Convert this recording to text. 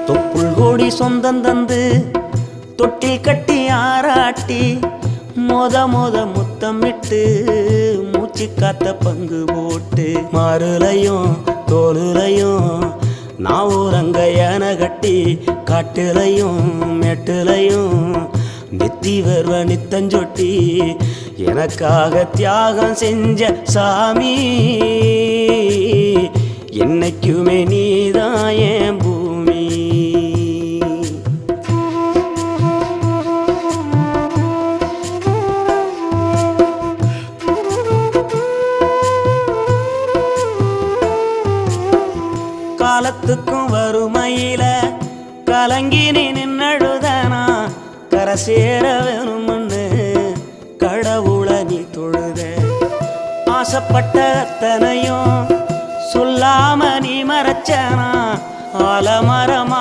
தொப்புள் கோடி சொந்தம் தந்து தொட்டில் கட்டி ஆராட்டி மொத முத்தமிட்டு மூச்சு காத்த பங்கு போட்டு மாறுலையும் தோலுலையும் நான் ஊரங்க யானை கட்டி காட்டுலையும் மேட்டுலையும் நெத்தி வருவ நித்தஞ்சொட்டி எனக்காக தியாகம் செஞ்ச சாமி என்னைக்குமே நீதான் என் பூமி. காலத்துக்கும் வறுமையில கலங்கி நின்னழுதனா கரை சேர வேணும்னு கடவுளை நீ தொழுத ஆசைப்பட்ட அத்தனையும் சொல்லாம நீ மறைச்சனா ஆலமரமா